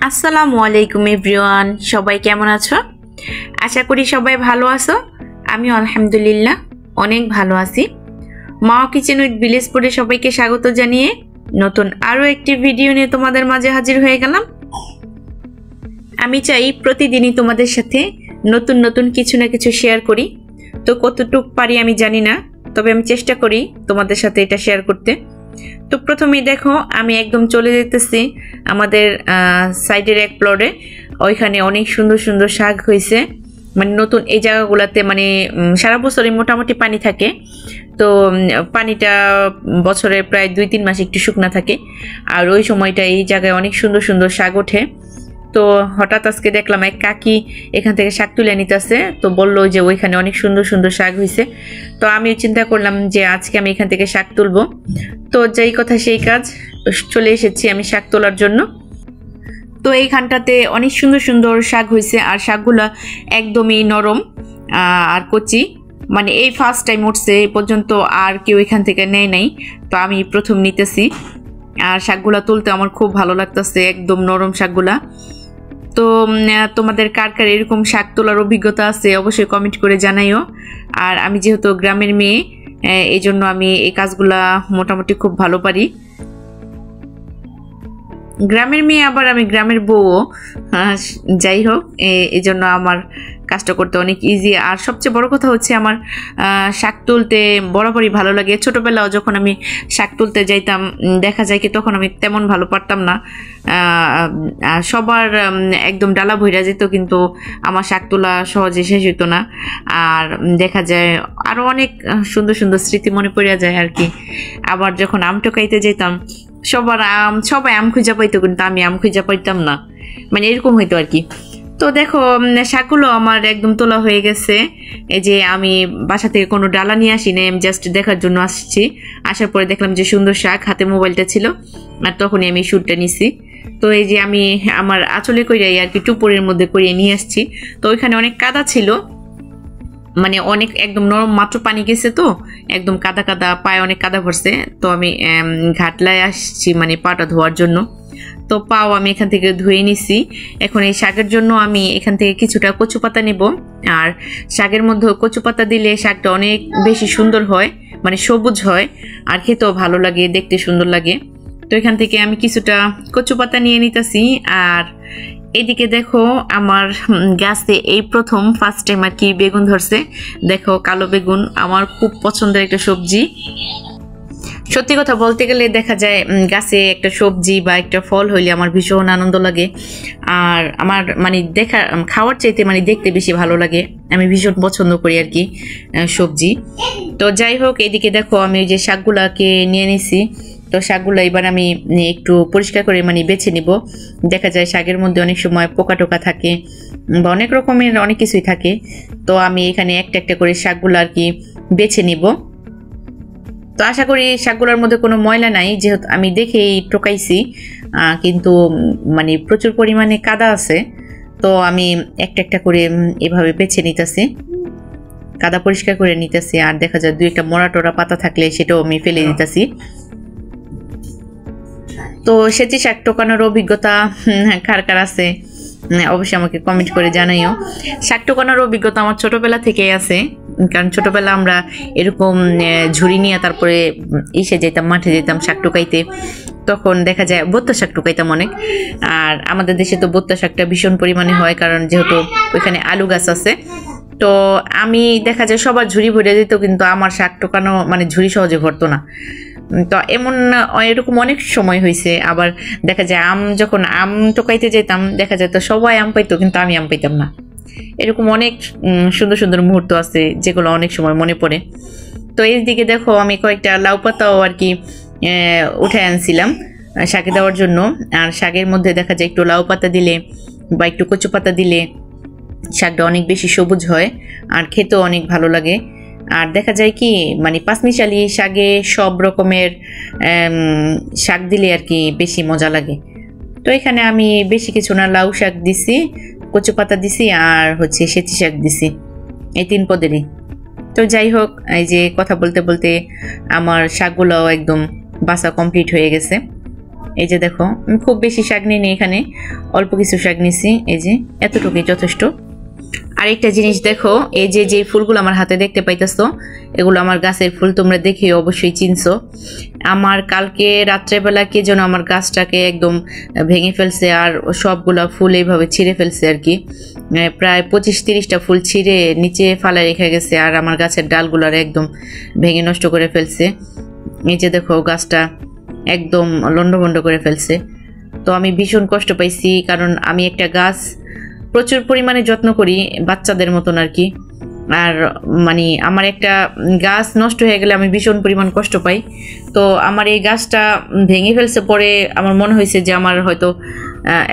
আসসালামু আলাইকুম এভরিওয়ান, সবাই কেমন আছো? আশা করি সবাই ভালো আছো। আমি আলহামদুলিল্লাহ অনেক ভালো আছি। মা কিচেন উইথ ভিলেজপুরে সবাইকে স্বাগত জানিয়ে নতুন আরও একটি ভিডিও নিয়ে তোমাদের মাঝে হাজির হয়ে গেলাম। আমি চাই প্রতিদিনই তোমাদের সাথে নতুন নতুন কিছু না কিছু শেয়ার করি। তো কতটুকু পারি আমি জানি না, তবে আমি চেষ্টা করি তোমাদের সাথে এটা শেয়ার করতে। তো প্রথমেই দেখো, আমি একদম চলে যেতেছি আমাদের সাইডের এক প্লটে। ওইখানে অনেক সুন্দর সুন্দর শাক হয়েছে। মানে নতুন এই জায়গাগুলোতে মানে সারা বছরই মোটামুটি পানি থাকে। তো পানিটা বছরে প্রায় 2-3 মাস একটু শুকনা থাকে, আর ওই সময়টা এই জায়গায় অনেক সুন্দর সুন্দর শাক ওঠে। তো হঠাৎ আজকে দেখলাম এক কাকি এখান থেকে শাক তুলে নিতেছে। তো বললো যে ওইখানে অনেক সুন্দর সুন্দর শাক হয়েছে। তো আমি চিন্তা করলাম যে আজকে আমি এখান থেকে শাক তুলবো। তো যেই কথা সেই কাজ, চলে এসেছি আমি শাক তোলার জন্য। তো এইখানটাতে অনেক সুন্দর সুন্দর শাক হয়েছে, আর শাকগুলো একদমই নরম আর কচি। মানে এই ফার্স্ট টাইম উঠছে, এই পর্যন্ত আর কেউ এখান থেকে নেয় নাই। তো আমি প্রথম নিতেছি, আর শাকগুলা তুলতে আমার খুব ভালো লাগতেছে, একদম নরম শাকগুলা। তো তোমাদের কার কার এরকম শাক তোলার অভিজ্ঞতা আছে অবশ্যই কমেন্ট করে জানাইও। আর আমি যেহেতু গ্রামের মেয়ে, এই জন্য আমি এই কাজগুলা মোটামুটি খুব ভালো পারি। গ্রামের মেয়ে, আবার আমি গ্রামের বউও। যাই হোক, এই জন্য আমার কাজটা করতে অনেক ইজি। আর সবচেয়ে বড় কথা হচ্ছে আমার শাক তুলতে বরাবরই ভালো লাগে। ছোটোবেলাও যখন আমি শাক তুলতে যাইতাম, দেখা যায় কি তখন আমি তেমন ভালো পারতাম না। সবার একদম ডালা ভইরা যেত, কিন্তু আমার শাক তোলা সহজে শেষ হইতো না। আর দেখা যায় আরও অনেক সুন্দর সুন্দর স্মৃতি মনে পড়ে যায় আর কি। আবার যখন আম টোকাইতে যেতাম, সবাই আম খুঁজা পাইতো, কিন্তু আমি আম খুঁজা পাইতাম না, মানে এরকম হইতো আর কি। তো দেখো, শাকগুলো আমার একদম তোলা হয়ে গেছে। এই যে আমি বাসা থেকে কোনো ডালা নিয়ে আসি না, আমি জাস্ট দেখার জন্য আসছি। আসার পরে দেখলাম যে সুন্দর শাক, হাতে মোবাইলটা ছিল, আর তখনই আমি শ্যুটটা নিছি। তো এই যে আমি আমার আঁচলে কইরাই আর কি টুপুরের মধ্যে করিয়ে নিয়ে আসছি। তো ওইখানে অনেক কাদা ছিল, মানে অনেক একদম নরম, মাত্র পানি গেছে তো একদম কাদা কাদা, পায়ে অনেক কাদা ভরছে। তো আমি ঘাটলায় আসছি মানে পাটা ধোয়ার জন্য। তো পাও আমি এখান থেকে ধুয়ে নিছি। এখন এই শাকের জন্য আমি এখান থেকে কিছুটা কচু পাতা নেব। আর শাকের মধ্যে কচু পাতা দিলে শাকটা অনেক বেশি সুন্দর হয়, মানে সবুজ হয়, আর খেতেও ভালো লাগে, দেখতে সুন্দর লাগে। তো এখান থেকে আমি কিছুটা কচু পাতা নিয়ে নিতেছি। আর এদিকে দেখো, আমার গাছে এই প্রথম ফার্স্ট টাইম আর কি বেগুন ধরছে। দেখো, কালো বেগুন আমার খুব পছন্দের একটা সবজি। সত্যি কথা বলতে গেলে দেখা যায় গাছে একটা সবজি বা একটা ফল হইলে আমার ভীষণ আনন্দ লাগে। আর আমার মানে খাওয়ার চাইতে মানে দেখতে বেশি ভালো লাগে। আমি ভীষণ পছন্দ করি আর কি সবজি। তো যাই হোক, এদিকে দেখো আমি ওই যে শাকগুলাকে নিয়ে নিছি। তো শাকগুলো এবার আমি একটু পরিষ্কার করে মানে বেছে নিব। দেখা যায় শাকের মধ্যে অনেক সময় পোকা টোকা থাকে বা অনেক রকমের অনেক কিছুই থাকে। তো আমি এখানে একটা একটা করে শাকগুলো আর কি বেছে নিব। তো আশা করি শাকগুলোর মধ্যে কোনো ময়লা নাই, যেহেতু আমি দেখেই টোকাইছি, কিন্তু মানে প্রচুর পরিমাণে কাদা আছে। তো আমি একটা একটা করে এভাবে বেছে নিতেছি, কাদা পরিষ্কার করে নিতেছি। আর দেখা যায় 2-1টা মরা টোরা পাতা থাকলে সেটাও আমি ফেলে দিতেছি। তো সেচি শাক টোকানোর অভিজ্ঞতা কার কার আছে অবশ্যই আমাকে কমেন্ট করে জানাইও। শাক টোকানোর অভিজ্ঞতা আমার ছোটবেলা থেকেই আছে, কারণ ছোটবেলা আমরা এরকম ঝুড়ি নিয়ে তারপরে যেতাম, মাঠে যেতাম শাক টোকাইতে। তখন দেখা যায় বোত্তা শাক টোকাইতাম অনেক। আর আমাদের দেশে তো বোত্তা শাকটা ভীষণ পরিমাণে হয়, কারণ যেহেতু ওইখানে আলু গাছ আছে। তো আমি দেখা যায় সবার ঝুড়ি ভরে যেত, কিন্তু আমার শাক টোকানো মানে ঝুড়ি সহজে ভরতো না। তো এরকম অনেক সময় হয়েছে। আবার দেখা যায় যখন আম টোকাইতে যেতাম, দেখা যায় তো সবাই আম পাইতো, কিন্তু আমি আম পাইতাম না। এরকম অনেক সুন্দর সুন্দর মুহূর্ত আছে যেগুলো অনেক সময় মনে পড়ে। তো এর দিকে দেখো, আমি কয়েকটা লাউ পাতাও আর কি উঠে আনছিলাম শাকে দেওয়ার জন্য। আর শাকের মধ্যে দেখা যায় একটু লাউ পাতা দিলে বা একটু কচু পাতা দিলে শাকটা অনেক বেশি সবুজ হয়, আর খেতেও অনেক ভালো লাগে। আর দেখা যায় কি মানে পাঁচমিশালি শাকে সব রকমের শাক দিলে আর কি বেশি মজা লাগে। তো এখানে আমি বেশি কিছু না, লাউ শাক দিছি, কচু পাতা দিছি, আর হচ্ছে সেচি শাক দিছি, এই 3 পদেরই। তো যাই হোক, এই যে কথা বলতে বলতে আমার শাকগুলোও একদম বাছা কমপ্লিট হয়ে গেছে। এই যে দেখো খুব বেশি শাক নিইনি, এখানে অল্প কিছু শাক নিছি, এই যে এতটুকুই যথেষ্ট। আরেকটা জিনিস দেখো, এই যে যে ফুলগুলো আমার হাতে দেখতে পাইতেছো এগুলো আমার গাছের ফুল, তোমরা দেখে অবশ্যই চিনছো। আমার কালকে রাত্রেবেলা কে যেন আমার গাছটাকে একদম ভেঙে ফেলছে আর সবগুলা ফুল এইভাবে ছিঁড়ে ফেলছে আর কি, প্রায় 25-30টা ফুল ছিঁড়ে নিচে ফালা রেখে গেছে আর আমার গাছের ডালগুলার একদম ভেঙে নষ্ট করে ফেলছে। এই যে দেখো গাছটা একদম লন্ডভন্ড করে ফেলছে। তো আমি ভীষণ কষ্ট পাইছি, কারণ আমি একটা গাছ প্রচুর পরিমাণে যত্ন করি বাচ্চাদের মতন আর কি, আর মানে আমার একটা গাছ নষ্ট হয়ে গেলে আমি ভীষণ পরিমাণ কষ্ট পাই। তো আমার এই গাছটা ভেঙে ফেলছে, পরে আমার মনে হয়েছে যে আমার হয়তো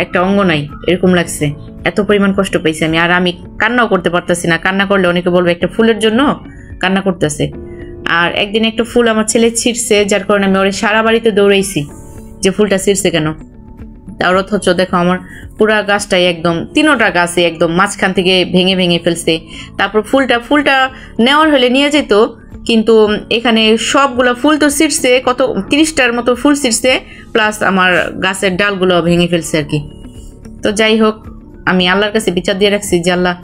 একটা অঙ্গ নাই, এরকম লাগছে, এত পরিমাণ কষ্ট পাইছি আমি। আর আমি কান্নাও করতে পারতেছি না, কান্না করলে অনেকে বলবে একটা ফুলের জন্য কান্না করতেছে। আর একদিন একটা ফুল আমার ছেলে ছিঁড়ছে, যার কারণে আমি ওর সারা বাড়িতে দৌড়াইছি যে ফুলটা ছিঁড়ছে কেন। তার অথচ দেখো আমার পুরা গাছটাই একদম 3টা গাছে একদম মাঝখান থেকে ভেঙে ভেঙে ফেলছে। তারপর ফুলটা নেওয়ার হলে নিয়ে যেত, কিন্তু এখানে সবগুলো ফুল তো ছিঁড়ছে, কত 30টার মতো ফুল ছিঁড়ছে, প্লাস আমার গাছের ডালগুলো ভেঙে ফেলছে আর কি। তো যাই হোক, আমি আল্লাহর কাছে বিচার দিয়ে রাখছি যে আল্লাহ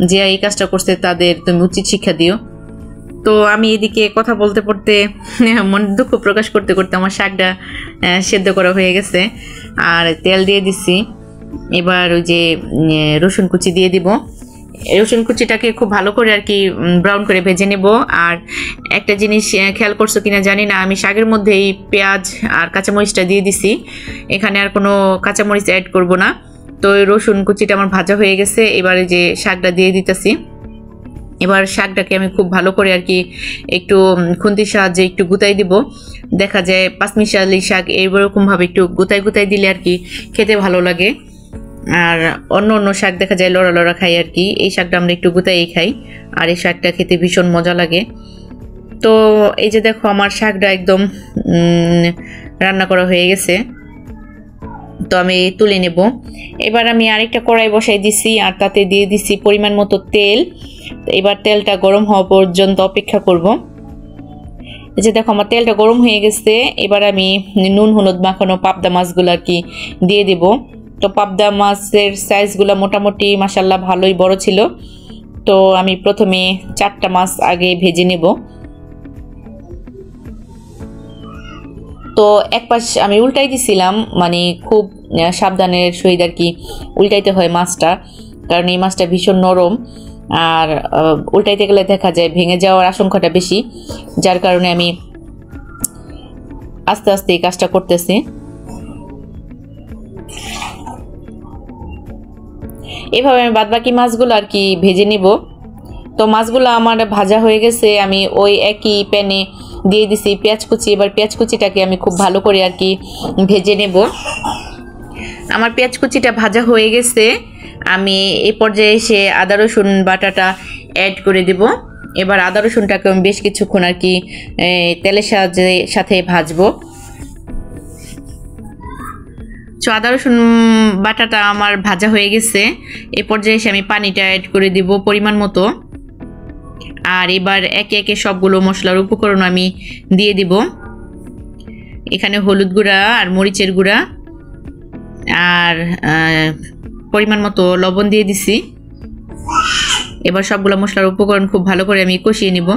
যে এই কাজটা করছে তাদের তুমি উচিত শিক্ষা দিও। তো আমি এদিকে কথা বলতে পড়তে মন দুঃখ প্রকাশ করতে করতে আমার শাকটা সেদ্ধ করা হয়ে গেছে, আর তেল দিয়ে দিচ্ছি। এবার ওই যে রসুন কুচি দিয়ে দিব, রসুন কুচিটাকে খুব ভালো করে আর কি ব্রাউন করে ভেজে নেব। আর একটা জিনিস খেয়াল করছো কিনা জানি না, আমি শাকের মধ্যেই পেঁয়াজ আর কাঁচামরিচটা দিয়ে দিছি, এখানে আর কোনো কাঁচামরিচ অ্যাড করব না। তো রসুন কুচিটা আমার ভাজা হয়ে গেছে, এবারে যে শাকটা দিয়ে দিতেছি। এবার শাকটাকে আমি খুব ভালো করে আর কি একটু খুন্তির সাহায্যে একটু গুতাই দিব। দেখা যায় পাঁচমিশালি শাক এইরকমভাবে একটু গুতাই গুতাই দিলে আর কি খেতে ভালো লাগে। আর অন্য শাক দেখা যায় লড়া লড়া খাই আর কি, এই শাকটা আমরা একটু গুতাই খাই, আর এই শাকটা খেতে ভীষণ মজা লাগে। তো এই যে দেখো আমার শাকটা একদম রান্না করা হয়ে গেছে, তো আমি তুলে নেব। এবার আমি আরেকটা কড়াই বসাই দিছি আর তাতে দিয়ে দিছি পরিমাণ মতো তেল। এবার তেলটা গরম হওয়া পর্যন্ত অপেক্ষা করব। এই যে দেখো আমার তেলটা গরম হয়ে গেছে, এবার আমি নুন হলুদ মাখানো পাবদা মাছগুলো আর কি দিয়ে দেব। তো পাবদা মাছের সাইজগুলো মোটামুটি মাশাল্লাহ ভালোই বড় ছিল। তো আমি প্রথমে 4টা মাছ আগে ভেজে নেব। তো এক পাশ আমি উল্টাই দিছিলাম, মানে খুব সাবধানের সহিত আর কি উল্টাইতে হয় মাছটা, কারণ এই মাছটা ভীষণ নরম, আর উল্টাইতে গেলে দেখা যায় ভেঙে যাওয়ার আশঙ্কাটা বেশি, যার কারণে আমি আস্তে আস্তে এই কাজটা করতেছি। এভাবে আমি বাদবাকি মাছগুলো আর কি ভেজে নিব। তো মাছগুলো আমার ভাজা হয়ে গেছে, আমি ওই একই প্যানে দিয়ে দিছি পেঁয়াজ কুচি। এবার পেঁয়াজ কুচিটাকে আমি খুব ভালো করে আর কি ভেজে নেব। আমার পেঁয়াজ কুচিটা ভাজা হয়ে গেছে, আমি এই পর্যায়ে এসে আদা রসুন বাটাটা অ্যাড করে দেব। এবার আদা রসুনটাকে আমি বেশ কিছুক্ষণ আর কি তেলের সাথে ভাজবো। তো আদা রসুন বাটাটা আমার ভাজা হয়ে গেছে, এই পর্যায়ে এসে আমি পানিটা অ্যাড করে দিব পরিমাণ মতো। আর এবার একে একে সবগুলো মশলার উপকরণ আমি দিয়ে দিব। এখানে হলুদ গুঁড়া আর মরিচের গুঁড়া আর পরিমাণ মতো লবণ দিয়ে দিছি। এবার সবগুলো মশলার উপকরণ খুব ভালো করে আমি কষিয়ে নিব।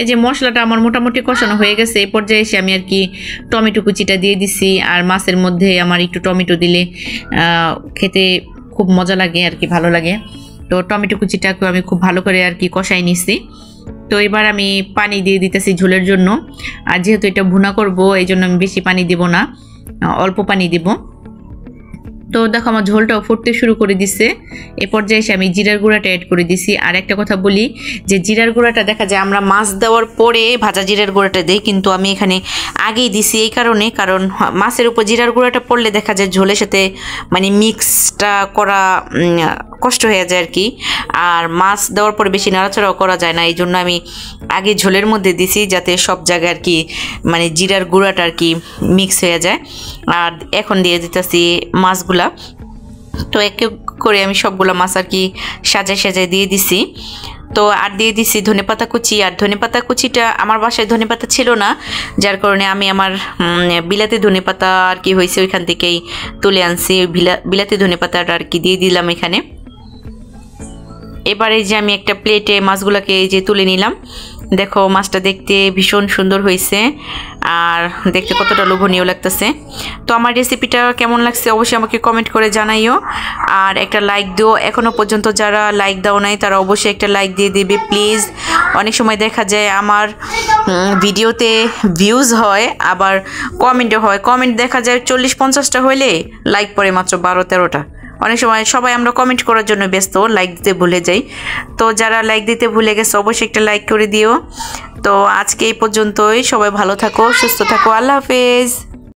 এই যে মশলাটা আমার মোটামুটি কষানো হয়ে গেছে, এই পর্যায়ে এসে আমি আর কি টমেটো কুচিটা দিয়ে দিছি। আর মাছের মধ্যে আমার একটু টমেটো দিলে খেতে খুব মজা লাগে আর কি, ভালো লাগে। তো টমেটো কুচিটাকে আমি খুব ভালো করে আর কি কষাই নিছি। তো এবার আমি পানি দিয়ে দিতেছি ঝোলের জন্য, আর যেহেতু এটা ভুনা করব এই জন্য আমি বেশি পানি দিব না, অল্প পানি দিব। তো দেখো আমার ঝোলটাও ফুটতে শুরু করে দিছে, এ পর্যায়ে এসে আমি জিরার গুঁড়াটা অ্যাড করে দিছি। আর একটা কথা বলি যে জিরার গুঁড়াটা দেখা যায় আমরা মাছ দেওয়ার পরে ভাজা জিরার গুঁড়াটা দিই, কিন্তু আমি এখানে আগেই দিছি এই কারণে, কারণ মাছের উপর জিরার গুঁড়াটা পড়লে দেখা যায় ঝোলের সাথে মানে মিক্সটা করা কষ্ট হয়ে যায় আর কি, আর মাছ দেওয়ার পরে বেশি নাড়াচাড়াও করা যায় না, এই জন্য আমি আগে ঝোলের মধ্যে দিছি যাতে সব জায়গায় আর কি মানে জিরার গুঁড়াটা আর কি মিক্স হয়ে যায়। আর এখন দিয়ে দিতেছি মাছগুলা। তো এক এক করে আমি সবগুলো মাছ আর কি সাজায় সাজায় দিয়ে দিছি। তো আর দিয়ে দিছি ধনেপাতা কুচি। আর ধনেপাতা কুচিটা আমার বাসায় ধনেপাতা ছিল না, যার কারণে আমি আমার বিলাতি ধনেপাতা আর কি হয়েছে ওইখান থেকেই তুলে আনছি। বিলাতি ধনেপাতাটা আর কি দিয়ে দিলাম এখানে। এবারে যে আমি একটা প্লেটে মাছগুলোকে এই যে তুলে নিলাম। দেখো মাছটা দেখতে ভীষণ সুন্দর হয়েছে আর দেখতে কতটা লোভনীয় লাগতেছে। তো আমার রেসিপিটা কেমন লাগছে অবশ্যই আমাকে কমেন্ট করে জানাইও, আর একটা লাইক দিও। এখনও পর্যন্ত যারা লাইক দাও নাই তারা অবশ্যই একটা লাইক দিয়ে দেবে প্লিজ। অনেক সময় দেখা যায় আমার ভিডিওতে ভিউজ হয় আবার কমেন্টও হয়, কমেন্ট দেখা যায় 40-50টা হইলে লাইক পড়ে মাত্র 12-13টা। অনেক সময় সবাই আমরা কমেন্ট করার জন্য ব্যস্ত, লাইক দিতে ভুলে যাই। তো যারা লাইক দিতে ভুলে গেছে অবশ্যই একটা লাইক করে দিও। তো আজকে এই পর্যন্তই, সবাই ভালো থাকো, সুস্থ থাকো, আল্লাহ হাফেজ।